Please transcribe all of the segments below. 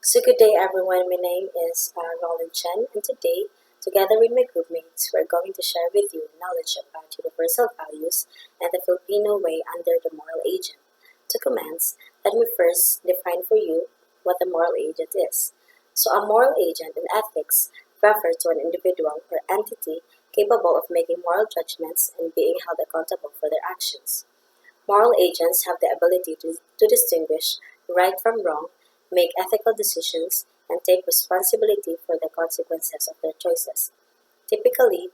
So good day everyone, my name is Roland Chen, and today, together with my groupmates, we're going to share with you knowledge about universal values and the Filipino way under the moral agent. To commence, let me first define for you what a moral agent is. So a moral agent in ethics refers to an individual or entity capable of making moral judgments and being held accountable for their actions. Moral agents have the ability to distinguish right from wrong, make ethical decisions, and take responsibility for the consequences of their choices. Typically,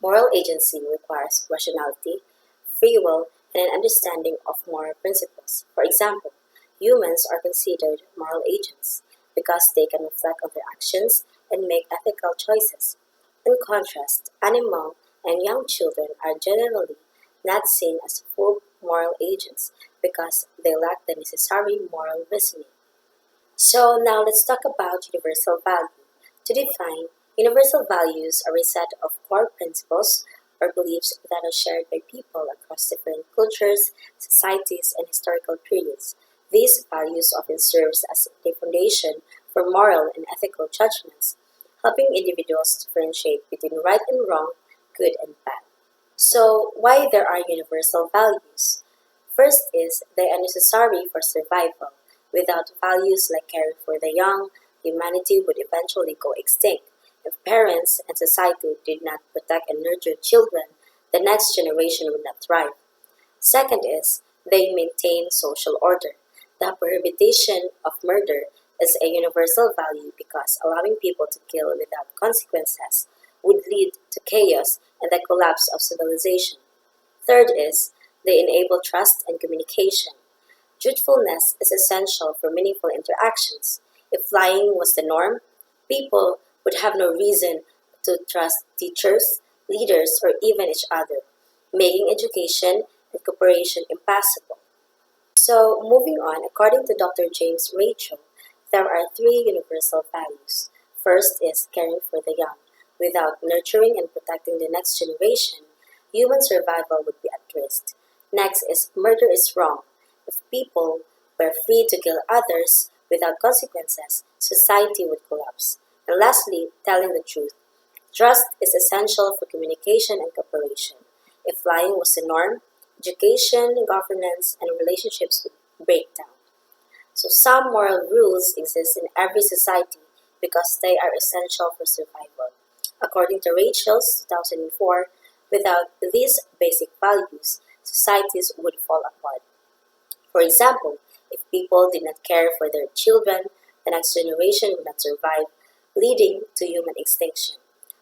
moral agency requires rationality, free will, and an understanding of moral principles. For example, humans are considered moral agents because they can reflect on their actions and make ethical choices. In contrast, animal and young children are generally not seen as full moral agents because they lack the necessary moral reasoning. So now let's talk about universal value. To define, universal values are a set of core principles or beliefs that are shared by people across different cultures, societies, and historical periods. These values often serve as the foundation for moral and ethical judgments, helping individuals differentiate between right and wrong, good and bad. So, why there are universal values? First is they are necessary for survival. Without values like caring for the young, humanity would eventually go extinct. If parents and society did not protect and nurture children, the next generation would not thrive. Second is they maintain social order. The prohibition of murder is a universal value because allowing people to kill without consequences would lead to chaos and the collapse of civilization. Third is they enable trust and communication. Truthfulness is essential for meaningful interactions. If lying was the norm, people would have no reason to trust teachers, leaders, or even each other, making education and cooperation impossible. So, moving on, according to Dr. James Rachel, there are three universal values. First is caring for the young. Without nurturing and protecting the next generation, human survival would be at risk. Next is murder is wrong. If people were free to kill others without consequences, society would collapse. And lastly, telling the truth. Trust is essential for communication and cooperation. If lying was the norm, education, governance, and relationships would break down. So some moral rules exist in every society because they are essential for survival. According to Rachel's 2004, without these basic values, societies would fall apart. For example, if people did not care for their children, the next generation would not survive, leading to human extinction.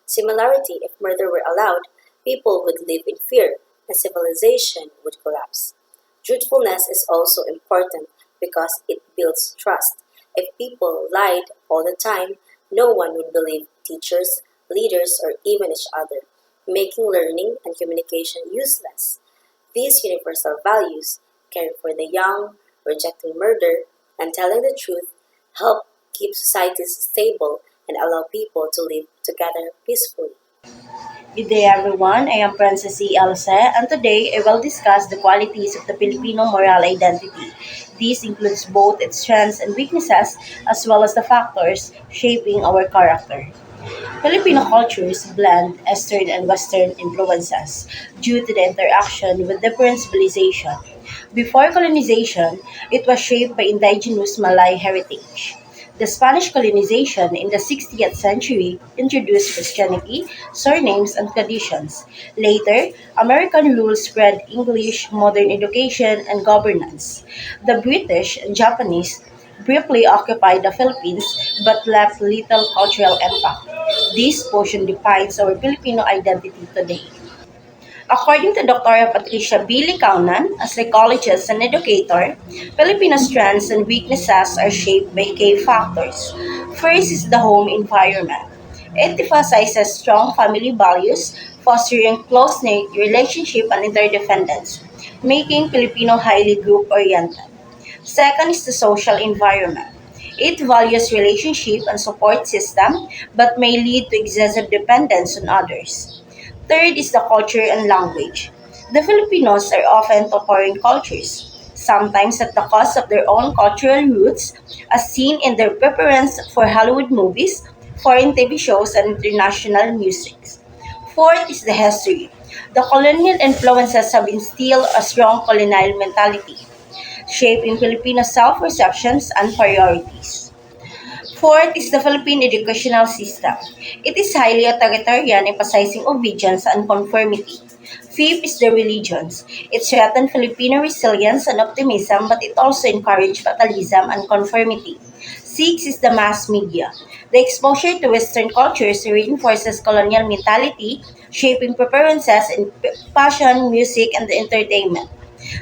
Similarly, if murder were allowed, people would live in fear and civilization would collapse. Truthfulness is also important because it builds trust. If people lied all the time, no one would believe teachers, leaders, or even each other, making learning and communication useless. These universal values, caring for the young, rejecting murder, and telling the truth, help keep societies stable and allow people to live together peacefully. Good day, everyone. I am Princess Alce, and today I will discuss the qualities of the Filipino moral identity. This includes both its strengths and weaknesses, as well as the factors shaping our character. Filipino cultures blend Eastern and Western influences due to the interaction with different civilizations. Before colonization, it was shaped by indigenous Malay heritage. The Spanish colonization in the 60th century introduced Christianity, surnames, and traditions. Later, American rule spread English, modern education, and governance. The British and Japanese briefly occupied the Philippines but left little cultural impact. This portion defines our Filipino identity today. According to Dr. Patricia B. Licaunan, a psychologist and educator, Filipino strengths and weaknesses are shaped by key factors. First is the home environment. It emphasizes strong family values, fostering close-knit relationship and interdependence, making Filipino highly group-oriented. Second is the social environment. It values relationship and support system but may lead to excessive dependence on others. Third is the culture and language. The Filipinos are often to foreign cultures, sometimes at the cost of their own cultural roots, as seen in their preference for Hollywood movies, foreign TV shows, and international music. Fourth is the history. The colonial influences have instilled a strong colonial mentality, shaping Filipino self-perceptions and priorities. Fourth is the Philippine educational system. It is highly authoritarian, emphasizing obedience and conformity. Fifth is the religions. It threatened Filipino resilience and optimism, but it also encouraged fatalism and conformity. Sixth is the mass media. The exposure to Western cultures reinforces colonial mentality, shaping preferences in fashion, music, and entertainment.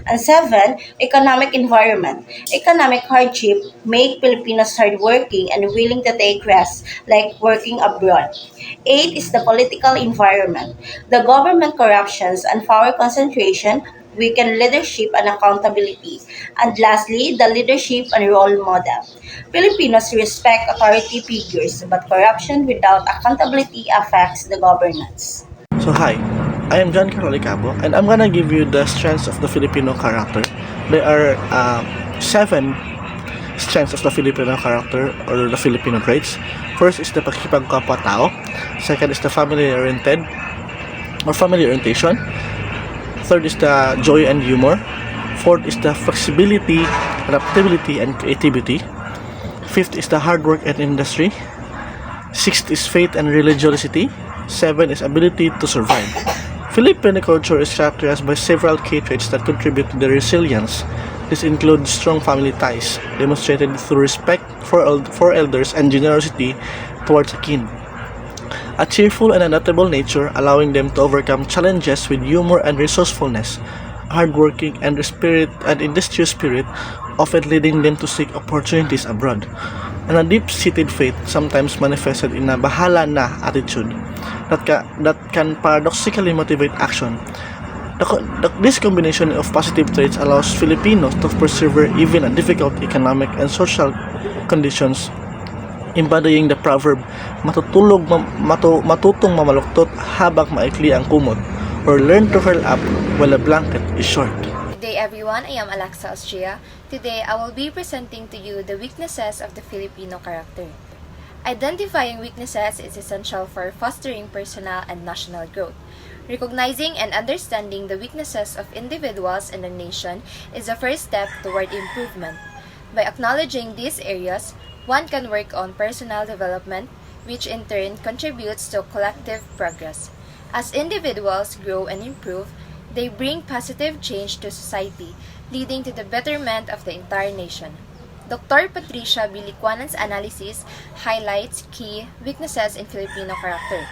And seven, economic environment. Economic hardship make Filipinos hardworking and willing to take risks, like working abroad. Eight is the political environment. The government corruptions and power concentration weaken leadership and accountability. And lastly, the leadership and role model. Filipinos respect authority figures, but corruption without accountability affects the governance. So hi, I am John Alicabo, and I'm gonna give you the strengths of the Filipino character. There are seven strengths of the Filipino character or the Filipino traits. First is the pakikipagkapwa-tao. Second is the family-oriented or family orientation. Third is the joy and humor. Fourth is the flexibility, adaptability, and creativity. Fifth is the hard work and industry. Sixth is faith and religiosity. Seven is ability to survive. Filipino culture is characterized by several key traits that contribute to their resilience. This includes strong family ties, demonstrated through respect for elders and generosity towards a kin. A cheerful and adaptable nature, allowing them to overcome challenges with humor and resourcefulness. Hardworking and industrious spirit, often leading them to seek opportunities abroad. And a deep-seated faith, sometimes manifested in a bahala na attitude that can paradoxically motivate action. This combination of positive traits allows Filipinos to persevere even in difficult economic and social conditions, embodying the proverb, matutong mamaluktot habang maikli ang kumot, or learn to curl up while a blanket is short. Good day everyone, I am Alce, Austria. Today, I will be presenting to you the weaknesses of the Filipino character. Identifying weaknesses is essential for fostering personal and national growth. Recognizing and understanding the weaknesses of individuals and the nation is the first step toward improvement. By acknowledging these areas, one can work on personal development, which in turn contributes to collective progress. As individuals grow and improve, they bring positive change to society, leading to the betterment of the entire nation. Dr. Patricia B. Licuanan's analysis highlights key weaknesses in Filipino character.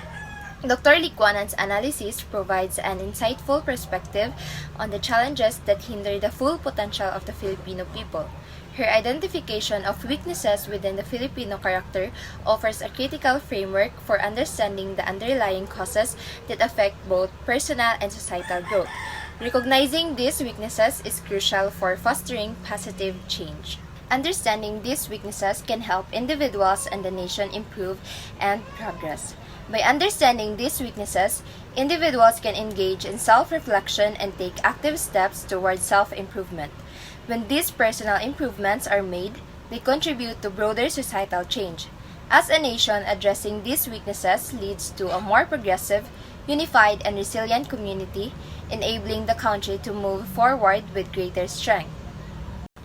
Dr. Licuanan's analysis provides an insightful perspective on the challenges that hinder the full potential of the Filipino people. Her identification of weaknesses within the Filipino character offers a critical framework for understanding the underlying causes that affect both personal and societal growth. Recognizing these weaknesses is crucial for fostering positive change. Understanding these weaknesses can help individuals and the nation improve and progress. By understanding these weaknesses, individuals can engage in self-reflection and take active steps towards self-improvement. When these personal improvements are made, they contribute to broader societal change. As a nation, addressing these weaknesses leads to a more progressive, unified, and resilient community, enabling the country to move forward with greater strength.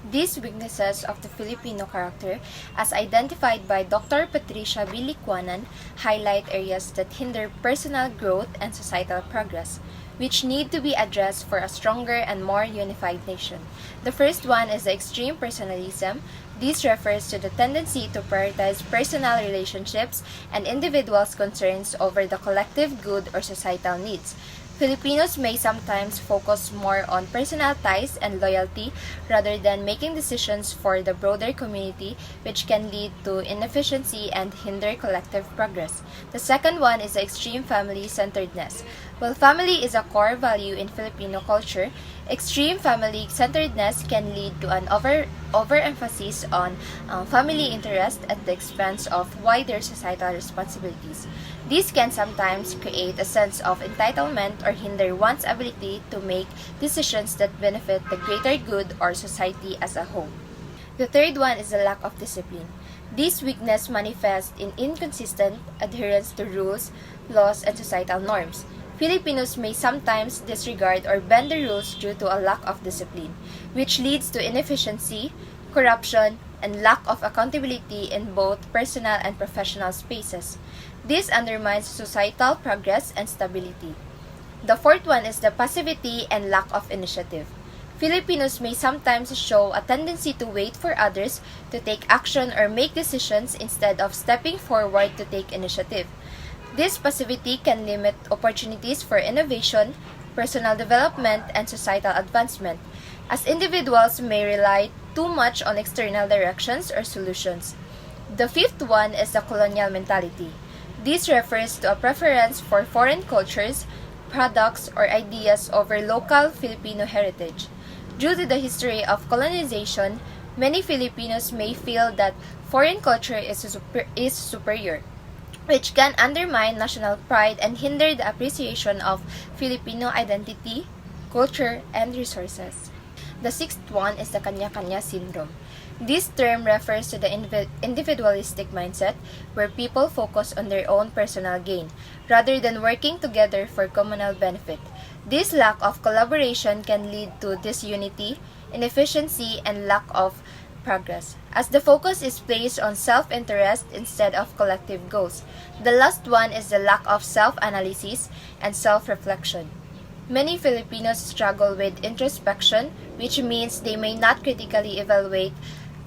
These weaknesses of the Filipino character, as identified by Dr. Patricia B. Licuanan, highlight areas that hinder personal growth and societal progress, which need to be addressed for a stronger and more unified nation. The first one is the extreme personalism. This refers to the tendency to prioritize personal relationships and individuals' concerns over the collective good or societal needs. Filipinos may sometimes focus more on personal ties and loyalty rather than making decisions for the broader community, which can lead to inefficiency and hinder collective progress. The second one is the extreme family-centeredness. While family is a core value in Filipino culture, extreme family-centeredness can lead to an overemphasis on family interest at the expense of wider societal responsibilities. This can sometimes create a sense of entitlement or hinder one's ability to make decisions that benefit the greater good or society as a whole. The third one is the lack of discipline. This weakness manifests in inconsistent adherence to rules, laws, and societal norms. Filipinos may sometimes disregard or bend the rules due to a lack of discipline, which leads to inefficiency, corruption, and lack of accountability in both personal and professional spaces. This undermines societal progress and stability. The fourth one is the passivity and lack of initiative. Filipinos may sometimes show a tendency to wait for others to take action or make decisions instead of stepping forward to take initiative. This passivity can limit opportunities for innovation, personal development, and societal advancement, as individuals may rely too much on external directions or solutions. The fifth one is the colonial mentality. This refers to a preference for foreign cultures, products, or ideas over local Filipino heritage. Due to the history of colonization, many Filipinos may feel that foreign culture is superior, which can undermine national pride and hinder the appreciation of Filipino identity, culture, and resources. The sixth one is the kanya-kanya syndrome. This term refers to the individualistic mindset where people focus on their own personal gain rather than working together for communal benefit. This lack of collaboration can lead to disunity, inefficiency, and lack of progress, as the focus is placed on self-interest instead of collective goals. The last one is the lack of self-analysis and self-reflection. Many Filipinos struggle with introspection, which means they may not critically evaluate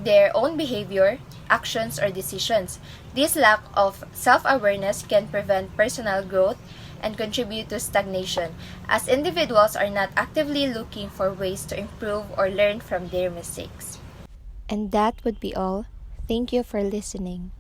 their own behavior, actions, or decisions. This lack of self-awareness can prevent personal growth and contribute to stagnation, as individuals are not actively looking for ways to improve or learn from their mistakes. And that would be all. Thank you for listening.